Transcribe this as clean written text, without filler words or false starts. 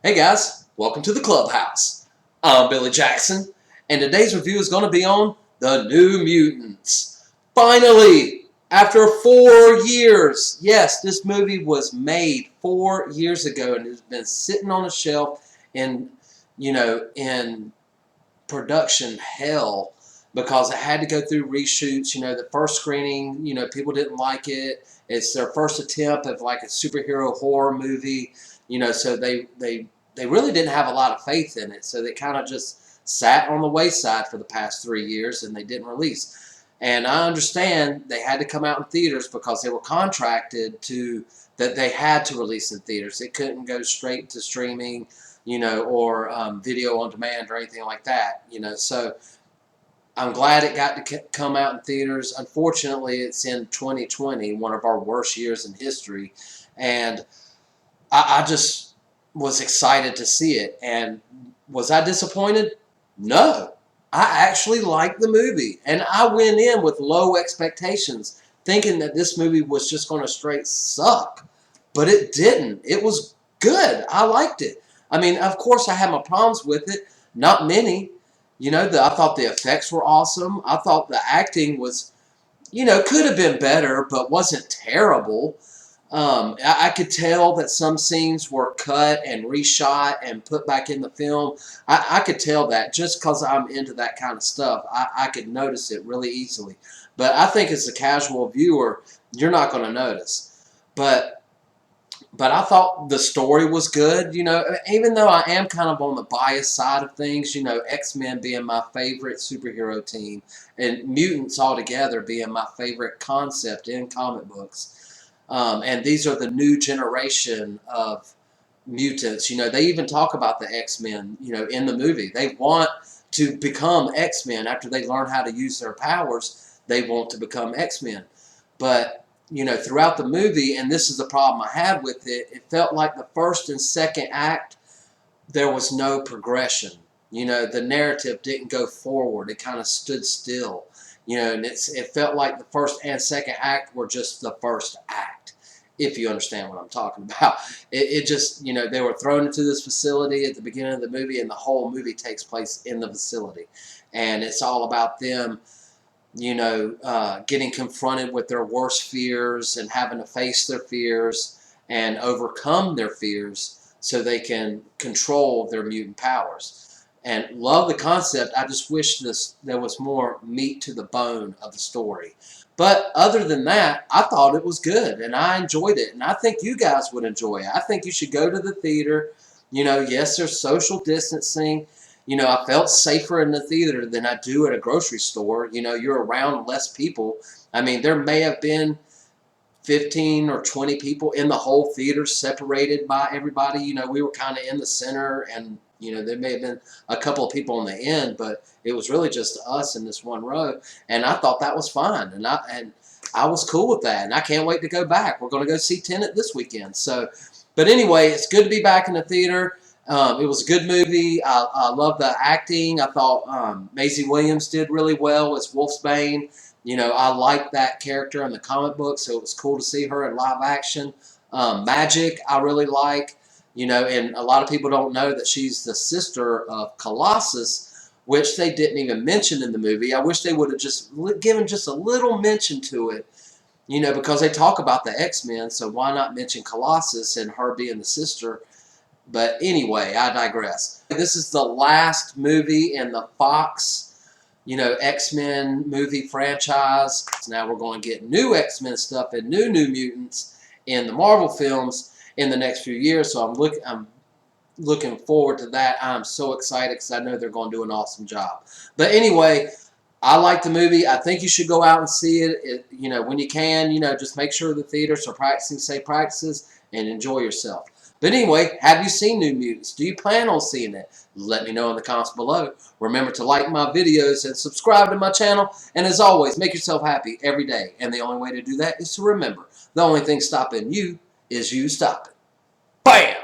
Hey guys, welcome to the Clubhouse. I'm Billy Jackson, and today's review is going to be on The New Mutants. Finally, after 4 years, yes, this movie was made 4 years ago and has been sitting on a shelf in production hell because it had to go through reshoots. The first screening, people didn't like it. It's their first attempt of like a superhero horror movie, so they really didn't have a lot of faith in it. So they kind of just sat on the wayside for the past 3 years and they didn't release. And I understand they had to come out in theaters because they were contracted that they had to release in theaters. It couldn't go straight to streaming, or video on demand or anything like that, So I'm glad it got to come out in theaters. Unfortunately, it's in 2020, one of our worst years in history. And I just was excited to see it. And was I disappointed? No. I actually liked the movie. And I went in with low expectations, thinking that this movie was just going to straight suck. But it didn't. It was good. I liked it. I mean, of course, I had my problems with it. Not many. I thought the effects were awesome. I thought the acting was, could have been better, but wasn't terrible. I could tell that some scenes were cut and reshot and put back in the film. I could tell that just because I'm into that kind of stuff. I could notice it really easily. But I think as a casual viewer, you're not going to notice. But I thought the story was good, even though I am kind of on the biased side of things, X-Men being my favorite superhero team and mutants altogether being my favorite concept in comic books. And these are the new generation of mutants. They even talk about the X-Men, in the movie. They want to become X-Men after they learn how to use their powers. They want to become X-Men. But throughout the movie, and this is the problem I had with it, it felt like the first and second act, there was no progression. The narrative didn't go forward. It kind of stood still. And it felt like the first and second act were just the first act, if you understand what I'm talking about. It just, they were thrown into this facility at the beginning of the movie, and the whole movie takes place in the facility. And it's all about them getting confronted with their worst fears and having to face their fears and overcome their fears so they can control their mutant powers. And love the concept. I just wish there was more meat to the bone of the story. But other than that, I thought it was good and I enjoyed it. And I think you guys would enjoy it. I think you should go to the theater. Yes, there's social distancing. I felt safer in the theater than I do at a grocery store. You're around less people. I mean, there may have been 15 or 20 people in the whole theater separated by everybody. We were kind of in the center, and, there may have been a couple of people on the end, but it was really just us in this one row. And I thought that was fine. And I was cool with that. And I can't wait to go back. We're going to go see Tenet this weekend. But anyway, it's good to be back in the theater. It was a good movie. I love the acting. I thought Maisie Williams did really well as Wolfsbane. I like that character in the comic book, so it was cool to see her in live action. Magic, I really like. And a lot of people don't know that she's the sister of Colossus, which they didn't even mention in the movie. I wish they would have just given just a little mention to it, because they talk about the X-Men, so why not mention Colossus and her being the sister? But anyway, I digress. This is the last movie in the Fox, X-Men movie franchise. Now we're going to get new X-Men stuff and new Mutants in the Marvel films in the next few years. So I'm looking forward to that. I'm so excited because I know they're going to do an awesome job. But anyway, I like the movie. I think you should go out and see it. When you can, just make sure the theaters are practicing safe practices and enjoy yourself. But anyway, have you seen New Mutants? Do you plan on seeing it? Let me know in the comments below. Remember to like my videos and subscribe to my channel. And as always, make yourself happy every day. And the only way to do that is to remember, the only thing stopping you is you stopping. Bam!